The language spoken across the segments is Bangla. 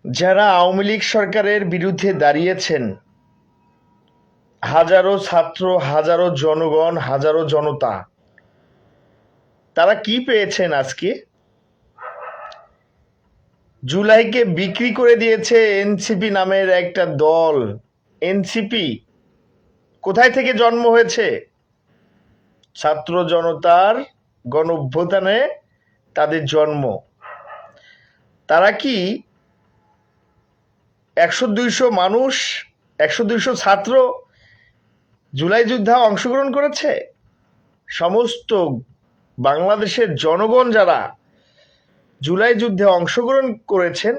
যারা আওয়ামী লীগ সরকারের বিরুদ্ধে দাঁড়িয়েছেন, হাজারো ছাত্র, হাজারো জনগণ, হাজারো জনতা, তারা কি পেয়েছেন আজকে? জুলাইকে বিক্রি করে দিয়েছে এনসিপি নামের একটা দল। এনসিপি কোথায় থেকে জন্ম হয়েছে? ছাত্র জনতার গণ অভ্যুত্থানে তাদের জন্ম। তারা কি 100-200 মানুষ, 100-200 ছাত্র জুলাই যুদ্ধে অংশগ্রহণ করেছে? সমস্ত বাংলাদেশের জনগণ যারা জুলাই যুদ্ধে অংশগ্রহণ করেছেন,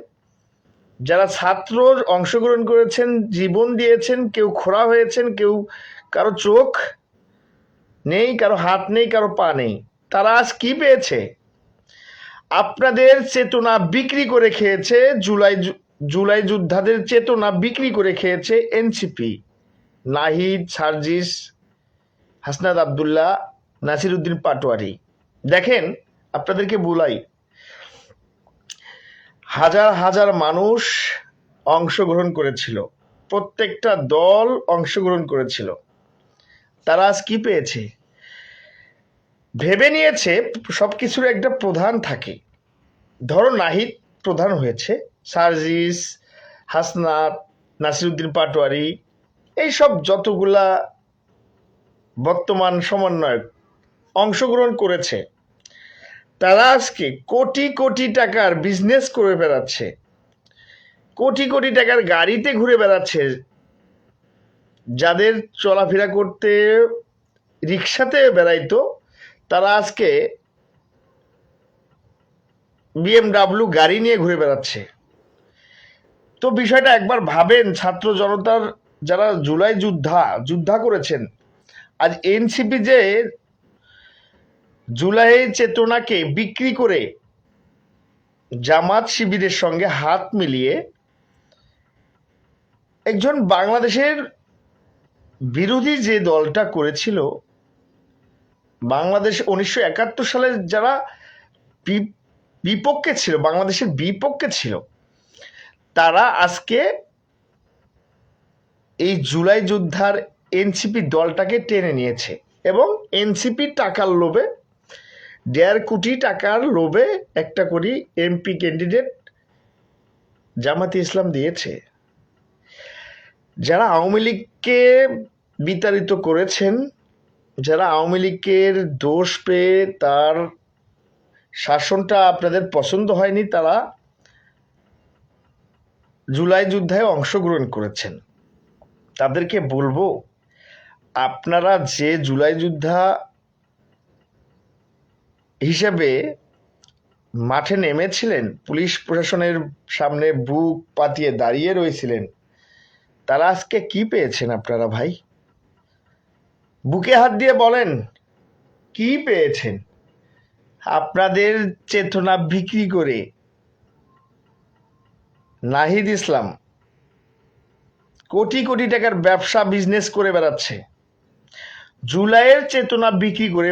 যারা ছাত্র অংশগ্রহণ করেছেন, জীবন দিয়েছেন, কেউ খোঁড়া হয়েছেন, কেউ কারো চোখ নেই, কারো হাত নেই, কারো পা নেই, তারা আজ কি পেয়েছে? আপনাদের চেতনা বিক্রি করে খেয়েছে জুলাই যোদ্ধাদের চেতনা বিক্রি করে খেয়েছে এনসিপি। নাহিদ, সার্জিস, হাসনাত আবদুল্লাহ, নাসির উদ্দিন পাটোয়ারি। দেখেন, আপনাদেরকে বলাই, হাজার হাজার মানুষ অংশগ্রহণ করেছিল, প্রত্যেকটা দল অংশগ্রহণ করেছিল। তারা আজ কি পেয়েছে? ভেবে নিয়েছে সবকিছুর একটা প্রধান থাকে। ধরো নাহিদ প্রধান হয়েছে, সার্জিস, হাসনাত, নাসিরুদ্দিন পাটোয়ারি, এইসব যতগুলা বর্তমান সমন্বয়ক অংশগ্রহণ করেছে, তারা আজকে কোটি কোটি টাকার বিজনেস করে বেড়াচ্ছে, কোটি কোটি টাকার গাড়িতে ঘুরে বেড়াচ্ছে। যাদের চলাফেরা করতে রিক্সাতে বেড়াইতো, তারা আজকে বিএমডাব্লিউ গাড়ি নিয়ে ঘুরে বেড়াচ্ছে। তো বিষয়টা একবার ভাবেন, ছাত্র জনতার যারা জুলাই যুদ্ধা করেছেন, আজ এনসিপি যে জুলাই চেতনাকে বিক্রি করে জামাত শিবিরের সঙ্গে হাত মিলিয়ে একজন বাংলাদেশের বিরোধী যে দলটা করেছিল, বাংলাদেশ 1971 সালে যারা বিপক্ষে ছিল, বাংলাদেশের বিপক্ষে ছিল, তারা আজকে এই জুলাই যোদ্ধার এনসিপি দলটাকে টেনে নিয়েছে এবং এনসিপি টাকার লোভে, 1.5 কোটি টাকার লোভে একটা করে এমপি ক্যান্ডিডেট জামাতে ইসলাম দিয়েছে। যারা আওয়ামী লীগকে বিতাড়িত করেছেন, যারা আওয়ামী লীগের দোষ পেয়ে তার শাসনটা আপনাদের পছন্দ হয়নি, তারা জুলাই যুদ্ধে অংশগ্রহণ করেছেন। তাদেরকে বলবো, আপনারা যে জুলাই যোদ্ধা হিসেবে মাঠে নেমেছিলেন, পুলিশ প্রশাসনের সামনে বুক পাতিয়ে দাঁড়িয়ে রয়েছিলেন, তারা আজকে কি পেয়েছেন আপনারা ভাই? বুকে হাত দিয়ে বলেন, কি পেয়েছেন? আপনাদের চেতনা বিক্রি করে নাহিদ ইসলাম কোটি কোটি টাকার ব্যবসা বিজনেস করে বেড়াচ্ছে। জুলাইয়ের চেতনা বিক্রি করে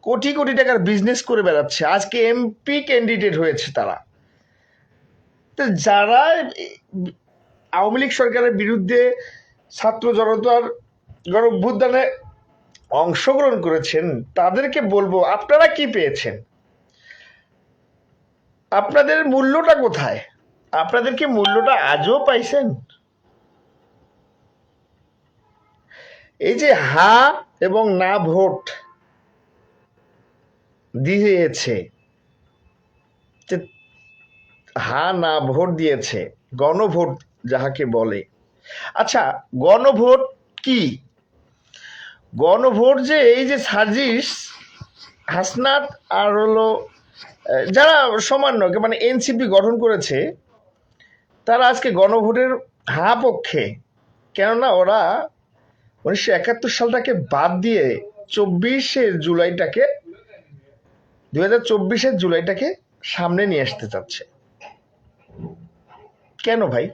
কোটি কোটি টাকার বিজনেস করে বেড়াচ্ছে। আজকে এমপি ক্যান্ডিডেট হয়েছে তারা। তো যারা আওয়ামী লীগ সরকারের বিরুদ্ধে ছাত্র জনতার গণ অভ্যুত্থানে অংশগ্রহণ করেছেন, তাদেরকে বলবো, আপনারা কি পেয়েছেন? আপনাদের মূল্যটা কোথায়? আপনাদের কি মূল্যটা আজও পাইছেন? এই যে হা এবং না ভোট দিয়েছে, হা না ভোট দিয়েছে, গণভোট যাহাকে বলে। আচ্ছা, গণভোট কি? গণভোট যে এই যে সার্জিস, হাসনাত আর হলো যারা সমন্বয়কে মানে এনসিপি গঠন করেছে, তারা আজকে গণভোটের হা পক্ষে। কেননা ওরা 1971 সালটাকে বাদ দিয়ে 2024 জুলাইটাকে সামনে নিয়ে আসতে চাচ্ছে। কেন ভাই?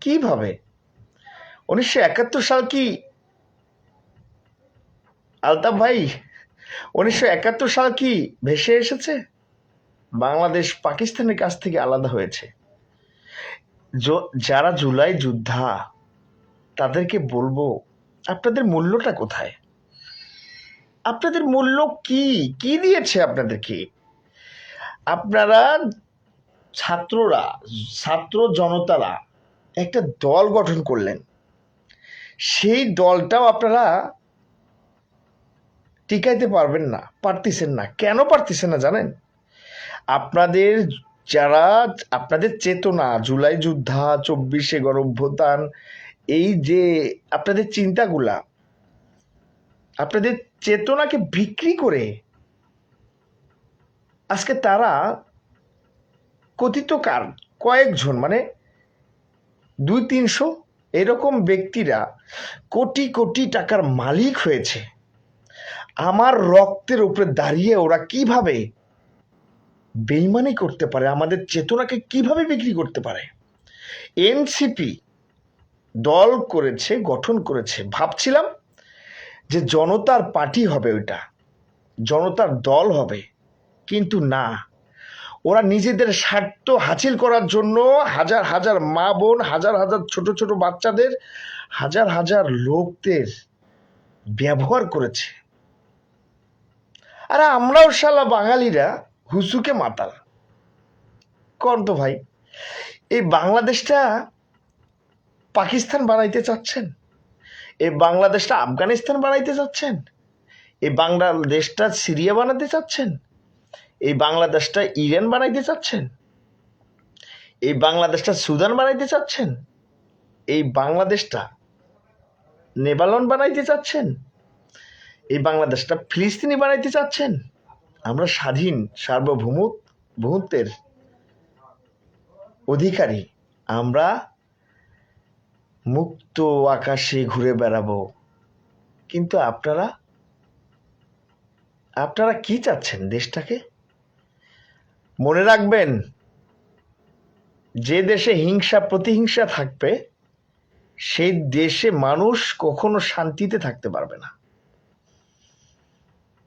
কিভাবে? 1971 সাল কি আলতাফ ভাই, 1971 সাল কি ভেসে এসেছে? বাংলাদেশ পাকিস্তানের কাছ থেকে আলাদা হয়েছে। যারা জুলাই যোদ্ধা তাদেরকে বলবো, আপনাদের মূল্যটা কোথায়? আপনাদের মূল্য কি? কি দিয়েছে আপনাদেরকে? আপনারা ছাত্ররা, ছাত্র জনতারা একটা দল গঠন করলেন, সেই দলটাও আপনারা টিকাইতে পারবেন না, পারতেছেন না। কেন পারতেছেন না জানেন? আপনাদের যারা, আপনাদের চেতনা, জুলাই যোদ্ধা, 24শে গণঅভ্যুত্থান, এই যে আপনাদের চিন্তাগুলা, আপনাদের চেতনাকে বিক্রি করে আজকে তারা কথিতকার কয়েকজন, মানে 200-300 এরকম ব্যক্তিরা কোটি কোটি টাকার মালিক হয়েছে। আমার রক্তের উপরে দাঁড়িয়ে ওরা কিভাবে বেইমানি করতে পারে, আমাদের চেতনাকে কিভাবে বিক্রি করতে পারে? এনসিপি দল করেছে, গঠন করেছে, ভাবছিলাম যে জনতার পার্টি হবে, ওইটা জনতার দল হবে, কিন্তু না, ওরা নিজেদের স্বার্থ হাসিল করার জন্য হাজার হাজার মা বোন, হাজার হাজার ছোট ছোট বাচ্চাদের, হাজার হাজার লোকদের ব্যবহার করেছে। আর আমরাও শালা বাঙালিরা হুসুকে মাতাল। কোন তো ভাই, এই বাংলাদেশটা পাকিস্তান বানাইতে চাচ্ছেন? এই বাংলাদেশটা আফগানিস্তান বানাইতে চাচ্ছেন? এই বাংলাদেশটা সিরিয়া বানাতে চাচ্ছেন? এই বাংলাদেশটা ইরান বানাইতে চাচ্ছেন? এই বাংলাদেশটা সুদান বানাইতে চাচ্ছেন? এই বাংলাদেশটা নেপালন বানাইতে চাচ্ছেন? এই বাংলাদেশটা ফিলিস্তিনি বানাইতে চাচ্ছেন? আমরা স্বাধীন সার্বভৌমত্বের অধিকারী, আমরা মুক্ত আকাশে ঘুরে বেড়াবো। কিন্তু আপনারা কি চাচ্ছেন দেশটাকে? মনে রাখবেন, যে দেশে হিংসা প্রতিহিংসা থাকবে সেই দেশে মানুষ কখনো শান্তিতে থাকতে পারবে না।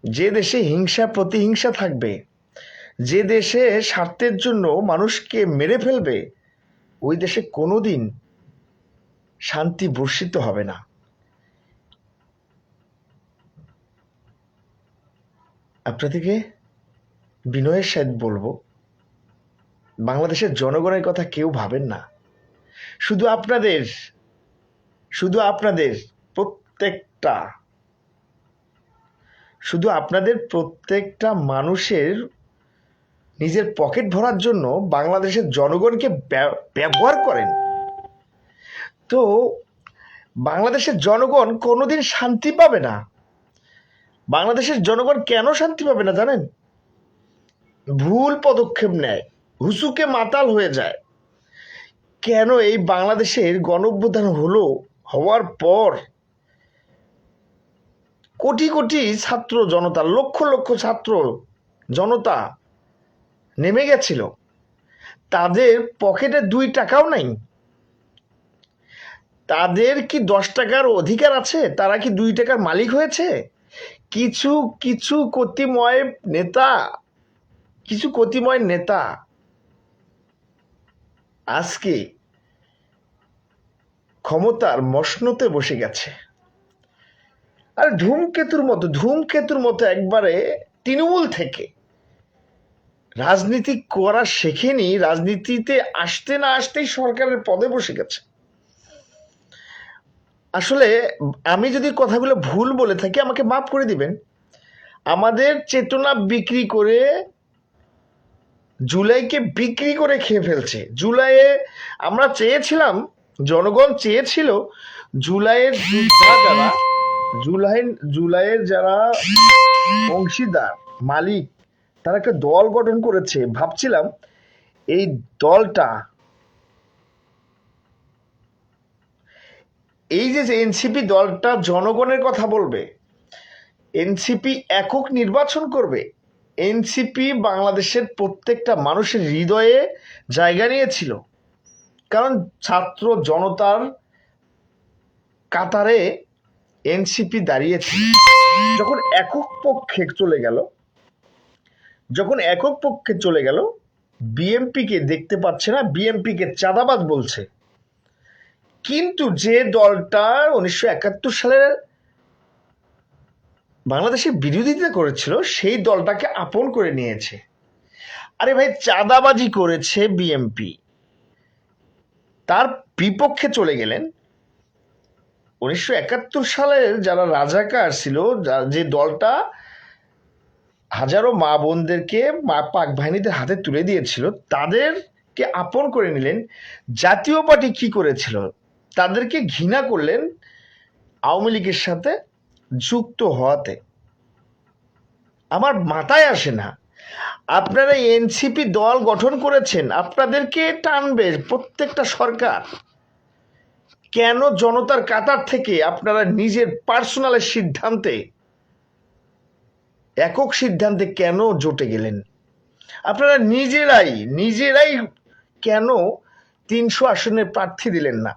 যে দেশে হিংসা প্রতিহিংসা থাকবে, যে দেশে স্বার্থের জন্য মানুষকে মেরে ফেলবে, ওই দেশে কোনোদিন শান্তি বর্ষিত হবে না। আপনাদেরকে বিনয়ের সাথে বলবো, বাংলাদেশের জনগণের কথা কেউ ভাবেন না। শুধু আপনাদের প্রত্যেকটা মানুষের নিজের পকেট ভরার জন্য বাংলাদেশের জনগণকে ব্যবহার করেন। তো বাংলাদেশের জনগণ কোনোদিন শান্তি পাবে না। বাংলাদেশের জনগণ কেন শান্তি পাবে না জানেন? ভুল পদক্ষেপ নেয়, হুসুকে মাতাল হয়ে যায়। কেন এই বাংলাদেশের গণঅভ্যুত্থান হওয়ার পর কোটি কোটি ছাত্র জনতা, লক্ষ লক্ষ ছাত্র জনতা নেমে গেছিল, তাদের পকেটে 2 টাকাও নাই। তাদের কি 10 টাকার অধিকার আছে? তারা কি 2 টাকার মালিক হয়েছে? কিছু কিছু কতিময় নেতা আজকে ক্ষমতার মসনদে বসে গেছে। আর ধূমকেতুর মতো একবারে তৃণমূল থেকে রাজনীতি করা শেখেনি, রাজনীতিতে আসতে না আসতেই সরকারের পদে বসে গেছে। আসলে আমি যদি কথাগুলো ভুল বলে থাকি আমাকে মাফ করে দিবেন। আমাদের চেতনা বিক্রি করে, জুলাইকে বিক্রি করে খেয়ে ফেলছে। জুলাইয়ে আমরা চেয়েছিলাম, জনগণ চেয়েছিল, জুলাইয়ের যোদ্ধা যারা, জুলাইয়ের যারা অংশীদার মালিক, তারা একটা দল গঠন করেছে। ভাবছিলাম এই দলটা, এই যে এনসিপি দলটা জনগণের কথা বলবে, এনসিপি একক নির্বাচন করবে, এনসিপি বাংলাদেশের প্রত্যেকটা মানুষের হৃদয়ে জায়গা নিয়েছিল। কারণ ছাত্র জনতার কাতারে এনসিপি দাঁড়িয়েছিল। যখন একক পক্ষে চলে গেল, বিএনপিকে দেখতে পাচ্ছে না, বিএনপিকে চাঁদাবাজ বলছে। কিন্তু যে দলটা 1971 সালে বাংলাদেশের বিরোধিতা করেছিল সেই দলটাকে আপন করে নিয়েছে। আরে ভাই, চাঁদাবাজি করেছে বিএনপি, তার বিপক্ষে চলে গেলেন। 1971 সালের যারা রাজাকার ছিল, যে দলটা হাজারো মা বোনদেরকে পাক বাহিনীদের হাতে তুলে দিয়েছিল, তাদেরকে আপন করে নিলেন। জাতীয় পার্টি কি করেছিল? তাদেরকে ঘৃণা করলেন আওয়ামী লীগের সাথে যুক্ত হওয়াতে। আমার মাথায় আসে না, আপনারা এনসিপি দল গঠন করেছেন, আপনাদেরকে টানবে প্রত্যেকটা সরকার, কেন জনতার কাতার থেকে আপনারা নিজের পার্সোনালের সিদ্ধান্তে, একক সিদ্ধান্তে কেন জোটে গেলেন? আপনারা নিজেরাই কেন 300 আসনের প্রার্থী দিলেন না?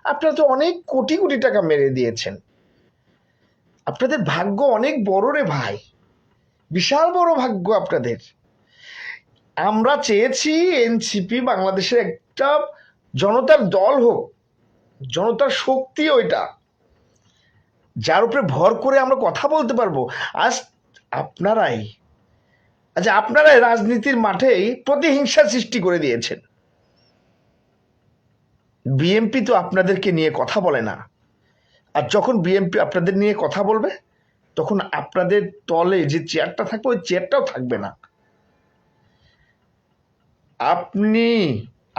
আপনারা তো অনেক কোটি কোটি টাকা মেরে দিয়েছেন। আপনাদের ভাগ্য অনেক বড় রে ভাই, বিশাল বড় ভাগ্য আপনাদের। আমরা চেয়েছি এনসিপি বাংলাদেশের একটা জনতার দল হোক, জনতার শক্তি ওইটা, যার উপরে ভর করে আমরা কথা বলতে পারবো। আজ আপনারাই রাজনীতির মাঠেই প্রতিহিংসা সৃষ্টি করে দিয়েছেন। বিএনপি তো আপনাদেরকে নিয়ে কথা বলে না, আর যখন বিএনপি আপনাদের নিয়ে কথা বলবে তখন আপনাদের তলে যে চেয়ারটা থাকবে ওই চেয়ারটাও থাকবে না।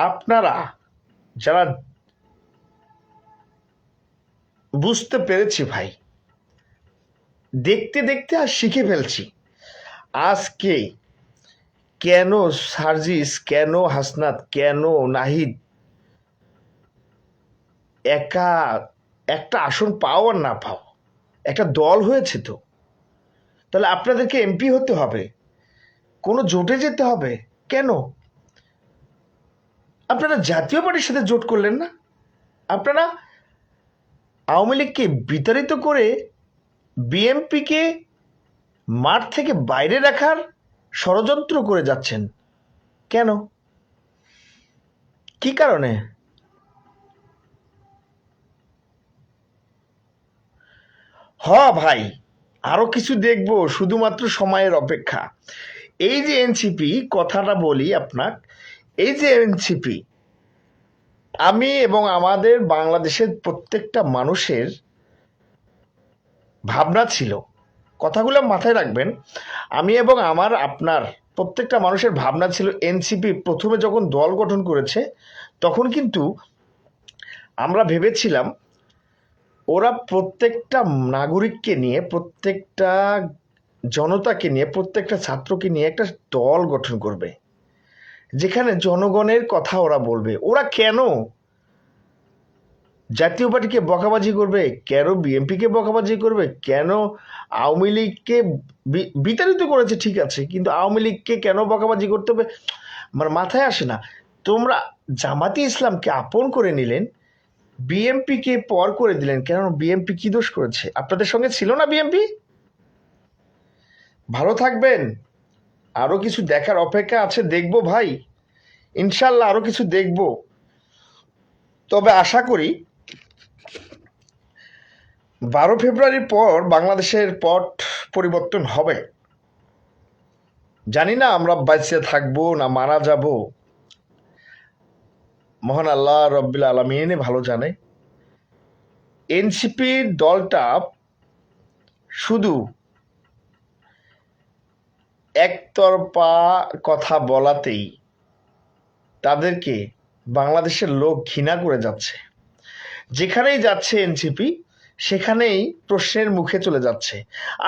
আপনারা যারা, বুঝতে পেরেছি ভাই, দেখতে দেখতে আর শিখে ফেলছি। আজকে কেন সার্জিস, কেন হাসনাত, কেন নাহিদ একা একটা আসন পাও আর না পাও, একটা দল হয়েছে তো, তাহলে আপনাদেরকে এমপি হতে হবে, কোনো জোটে যেতে হবে কেন? আপনারা জাতীয় পার্টির সাথে জোট করলেন না? আপনারা আওয়ামী লীগকে বিতাড়িত করে বিএনপিকে মাঠ থেকে বাইরে রাখার ষড়যন্ত্র করে যাচ্ছেন কেন? কি কারণে? ভাই, আরো কিছু দেখব, শুধুমাত্র সময়ের অপেক্ষা। এই যে এনসিপি, কথাটা বলি আপনার, এই যে এনসিপি, আমি এবং আমাদের বাংলাদেশের প্রত্যেকটা মানুষের ভাবনা ছিল, কথাগুলো মাথায় রাখবেন। আমি এবং আপনার প্রত্যেকটা মানুষের ভাবনা ছিল, এনসিপি প্রথমে যখন দল গঠন করেছে তখন কিন্তু আমরা ভেবেছিলাম ওরা প্রত্যেকটা নাগরিককে নিয়ে, প্রত্যেকটা জনতাকে নিয়ে, প্রত্যেকটা ছাত্রকে নিয়ে একটা দল গঠন করবে, যেখানে জনগণের কথা ওরা বলবে। ওরা কেন জাতীয় পার্টিকে বকাবাজি করবে? কেন বিএনপিকে বকাবাজি করবে? কেন আওয়ামী লীগকে বিতাড়িত করেছে ঠিক আছে, কিন্তু আওয়ামী লীগকে কেন বকাবাজি করতে হবে? আমার মাথায় আসে না। তোমরা জামাতে ইসলামকে আপন করে নিলেন, বিএনপিকে পর করে দিলেন কেন? বিএনপি কি দোষ করেছে? আপনাদের সঙ্গে ছিল না বিএনপি? ভালো থাকবেন। আরো কিছু দেখার অপেক্ষা আছে, দেখবো ভাই, ইনশাল্লাহ আরো কিছু দেখব। তবে আশা করি 12 ফেব্রুয়ারির পর বাংলাদেশের পট পরিবর্তন হবে। জানি না আমরা বেঁচে থাকবো না মারা যাব, মহান আল্লাহ রব্বিল আলামিন ভালো জানে। এনসিপি দলটা শুধু একতরফা কথা বলাতেই তাদেরকে বাংলাদেশের লোক ঘৃণা করে যাচ্ছে। যেখানেই যাচ্ছে এনসিপি সেখানেই প্রশ্নের মুখে চলে যাচ্ছে,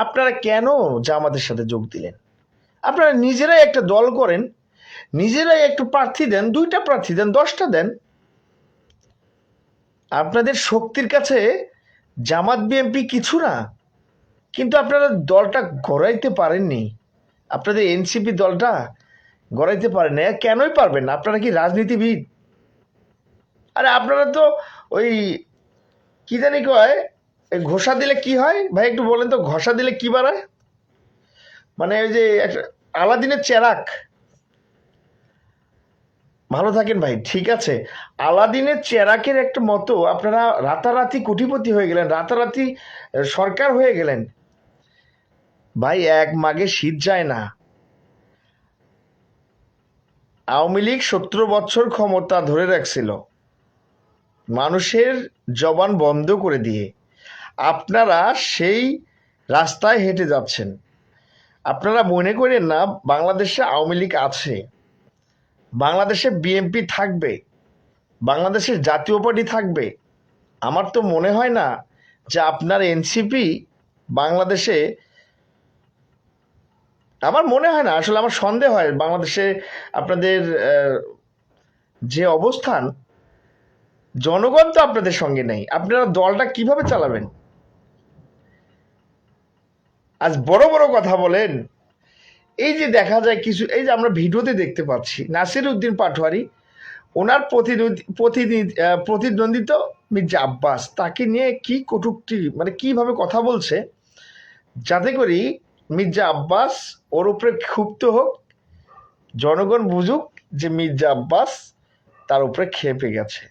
আপনারা কেন জামাতের সাথে যোগ দিলেন? আপনারা নিজেরাই একটা দল করেন, নিজেরাই একটু প্রার্থী দেন, 2টা প্রার্থী দেন, 10টা দেন। আপনাদের শক্তির কাছে জামাত বিএনপি কিছু না, কিন্তু আপনারা দলটা গড়াইতে পারেননি, আপনাদের এনসিপি দলটা গড়াইতে পারেন না। কেনই পারবেন না? আপনারা কি রাজনীতিবিদ? আরে আপনারা তো ওই কি জানি কয়, ঘষা দিলে কি হয় ভাই, একটু বলেন তো, ঘষা দিলে কি বাড়ায়? মানে ওই যে আলাদিনের চেরাক, ভালো থাকেন ভাই, ঠিক আছে। আলাদিনের চেরাকের একটা মতো আপনারা রাতারাতি কোটিপতি হয়ে গেলেন, রাতারাতি সরকার হয়ে গেলেন। ভাই, এক মাঘে শীত যায় না। আওয়ামী লীগ 17 বছর ক্ষমতা ধরে রাখছিল মানুষের জবান বন্ধ করে দিয়ে। আপনারা সেই রাস্তায় হেঁটে যাচ্ছেন। আপনারা মনে করেন না বাংলাদেশে আওয়ামী লীগ আছে, বাংলাদেশে বিএনপি থাকবে, বাংলাদেশের জাতীয় পার্টি থাকবে। আমার তো মনে হয় না যে আপনার এনসিপি বাংলাদেশে, আমার মনে হয় না, আসলে আমার সন্দেহ হয় বাংলাদেশে আপনাদের যে অবস্থান, জনগণ তো আপনাদের সঙ্গে নেই। আপনারা দলটা কিভাবে চালাবেন? আজ বড় বড় কথা বলেন। এই যে দেখা যায় কিছু, এই যে আমরা ভিডিওতে দেখতে পাচ্ছি নাসির উদ্দিন পাটোয়ারি, ওনার প্রতিদ্বন্দ্বিত মির্জা আব্বাস, তাকে নিয়ে কি কটূক্তি, মানে কিভাবে কথা বলছে, যাতে করি মির্জা আব্বাস ওর উপরে ক্ষুব্ধ হোক, জনগণ বুঝুক যে মির্জা আব্বাস তার উপরে ক্ষেপে গেছে।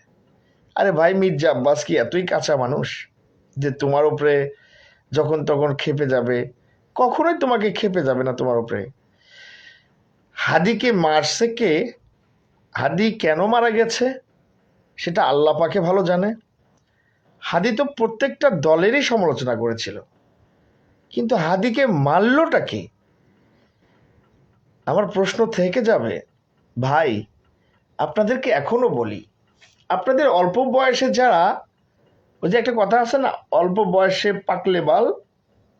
আরে ভাই, মির্জা আব্বাস কি এতই কাঁচা মানুষ যে তোমার উপরে যখন তখন ক্ষেপে যাবে? কখনোই তোমাকে ক্ষেপে যাবে না তোমার উপরে। হাদিকে মারছে কে? হাদি কেন মারা গেছে সেটা আল্লাহ পাকে ভালো জানে। হাদি তো প্রত্যেকটা দলেরই সমালোচনা করেছিল, কিন্তু হাদিকে মারলটা কে? আমার প্রশ্ন থেকে যাবে। ভাই, আপনাদেরকে এখনো বলি, আপনাদের অল্প বয়সে যারা, ওই যে একটা কথা আছে না, অল্প বয়সে পাকলে বাল,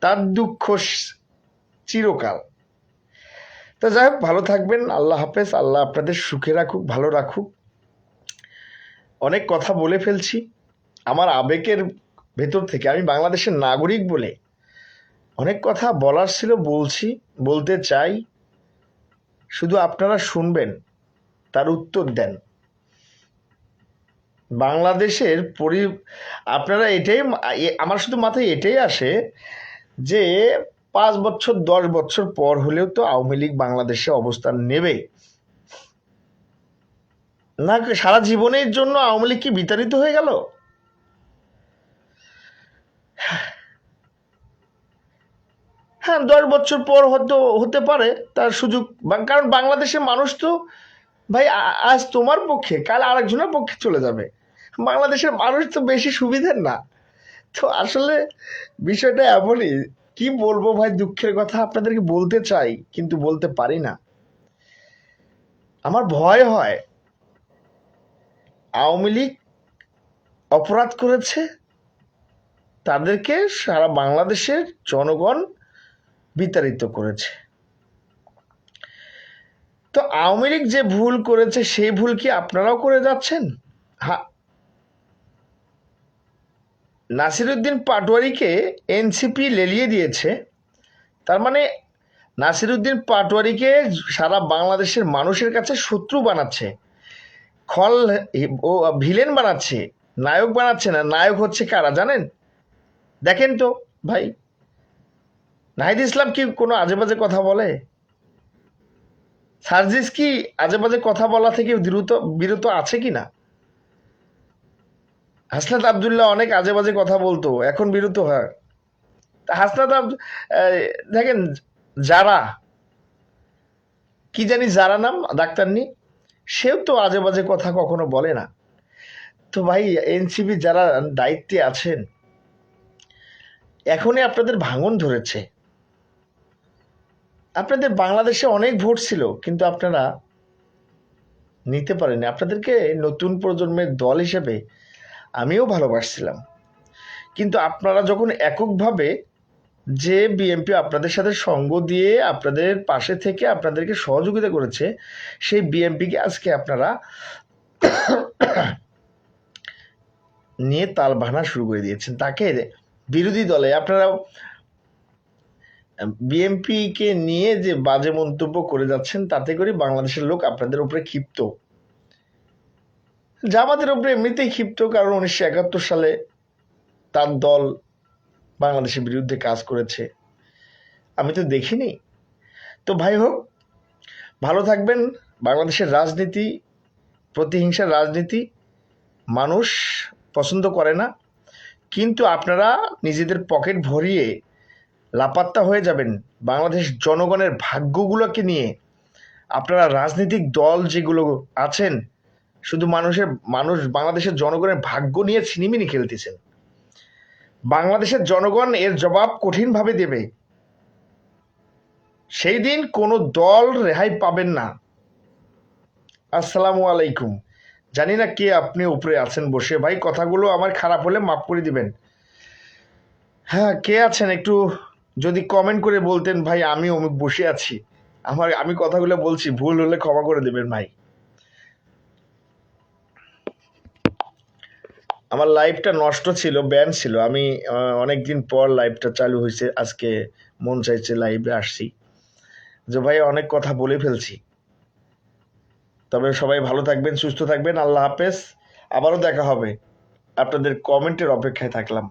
তার দুঃখ চিরকাল। তো যাই হোক, ভালো থাকবেন। আল্লাহ হাফেজ। আল্লাহ আপনাদের সুখে রাখুক, ভালো রাখুক। অনেক কথা বলে ফেলছি আমার আবেগের ভেতর থেকে। আমি বাংলাদেশের নাগরিক বলে অনেক কথা বলার ছিল, বলছি, বলতে চাই। শুধু আপনারা শুনবেন, তার উত্তর দেন। বাংলাদেশের আপনারা এটাই, আমার শুধু মাথায় এটাই আসে যে 5 বছর 10 বছর পর হলেও তো আওয়ামী লীগ বাংলাদেশে অবস্থান নেবে না। সারা জীবনের জন্য আওয়ামী লীগ কি বিতাড়িত হয়ে গেল? হ্যাঁ, 10 বছর পর হয়তো হতে পারে তার সুযোগ, কারণ বাংলাদেশের মানুষ তো ভাই আজ তোমার পক্ষে কাল আরেকজনের পক্ষে চলে যাবে। বাংলাদেশের মানুষ তো বেশি সুবিধার না। তো আসলে বিষয়টা এমনই, কি বলবো ভাই, দুঃখের কথা আপনাদেরকে বলতে চাই কিন্তু বলতে পারি না। আমার ভয় হয় আওয়ামী লীগ অপরাধ করেছে, তাদেরকে সারা বাংলাদেশের জনগণ বিতাড়িত করেছে। তো আওয়ামী লীগ যে ভুল করেছে সেই ভুল কি আপনারাও করে যাচ্ছেন? হ্যাঁ, নাসিরুদ্দিন পাটোয়ারিকে এনসিপি লেলিয়ে দিয়েছে, তার মানে নাসিরুদ্দিন পাটোয়ারিকে সারা বাংলাদেশের মানুষের কাছে শত্রু বানাচ্ছে, খল ও ভিলেন বানাচ্ছে, নায়ক বানাচ্ছে না। নায়ক হচ্ছে কারা জানেন? দেখেন তো ভাই, নাহিদ ইসলাম কি কোনো আজে বাজে কথা বলে? সার্জিস কি আজে বাজে কথা বলা থেকে বিরত আছে কি না? হাসনাত আবদুল্লাহ অনেক আজে বাজে কথা বলতো, এখন বিরত হয়। দেখেন, যারা, কি জানি যারা নাম, ডাক্তার নি, সেও তো আজে বাজে কথা কখনো বলে না। তো ভাই, এনসিপি যারা দায়িত্বে আছেন, এখনই আপনাদের ভাঙন ধরেছে। আপনাদের বাংলাদেশে অনেক ভোট ছিল, কিন্তু আপনারা নিতে পারেনি। আপনাদেরকে নতুন প্রজন্মের দল হিসেবে আমিও ভালোবাসছিলাম, কিন্তু আপনারা যখন এককভাবে, যে বিএনপি আপনাদের সাথে সঙ্গ দিয়ে আপনাদের পাশে থেকে আপনাদেরকে সহযোগিতা করেছে, সেই বিএনপিকে আজকে আপনারা নিয়ে তাল ভাঙা শুরু করে দিয়েছেন। তাকে বিরোধী দলে আপনারা বিএনপিকে নিয়ে যে বাজে মন্তব্য করে যাচ্ছেন, তাতে করে বাংলাদেশের লোক আপনাদের উপরে ক্ষিপ্ত। জামাতের উপরে এমনিতেই ক্ষিপ্ত, কারণ 1971 সালে তার দল বাংলাদেশের বিরুদ্ধে কাজ করেছে, আমি তো দেখিনি। তো ভাই হোক, ভালো থাকবেন। বাংলাদেশের রাজনীতি প্রতিহিংসার রাজনীতি মানুষ পছন্দ করে না, কিন্তু আপনারা নিজেদের পকেট ভরিয়ে লাপাত্তা হয়ে যাবেন। বাংলাদেশ জনগণের ভাগ্যগুলোকে নিয়ে আপনারা রাজনৈতিক দল যেগুলো আছেন শুধু বাংলাদেশের জনগণের ভাগ্য নিয়ে ছিনিমিনি খেলতেছেন। বাংলাদেশের জনগণ এর জবাব কঠিনভাবে দেবে। সেই দিন কোনো দল রেহাই পাবেন না। আসসালামু আলাইকুম। জানি না কে আপনি উপরে আছেন বসে, ভাই কথাগুলো আমার খারাপ হলে মাফ করে দিবেন। হ্যাঁ, কে আছেন একটু যদি কমেন্ট করে বলতেন, ভাই আমি অমুক বসে আছি, আমি কথাগুলো বলছি, ভুল হলে ক্ষমা করে দেবেন ভাই। আমার লাইভটা নষ্ট ছিল, ব্যান ছিল। আমি অনেকদিন পর লাইভটা চালু হয়েছে, আজকে মন চাইছে লাইভে আসছি। যে ভাই অনেক কথা বলে ফেলছি, তবে সবাই ভালো থাকবেন, সুস্থ থাকবেন। আল্লাহ হাফেজ। আবারও দেখা হবে। আপনাদের কমেন্টের অপেক্ষায় থাকলাম।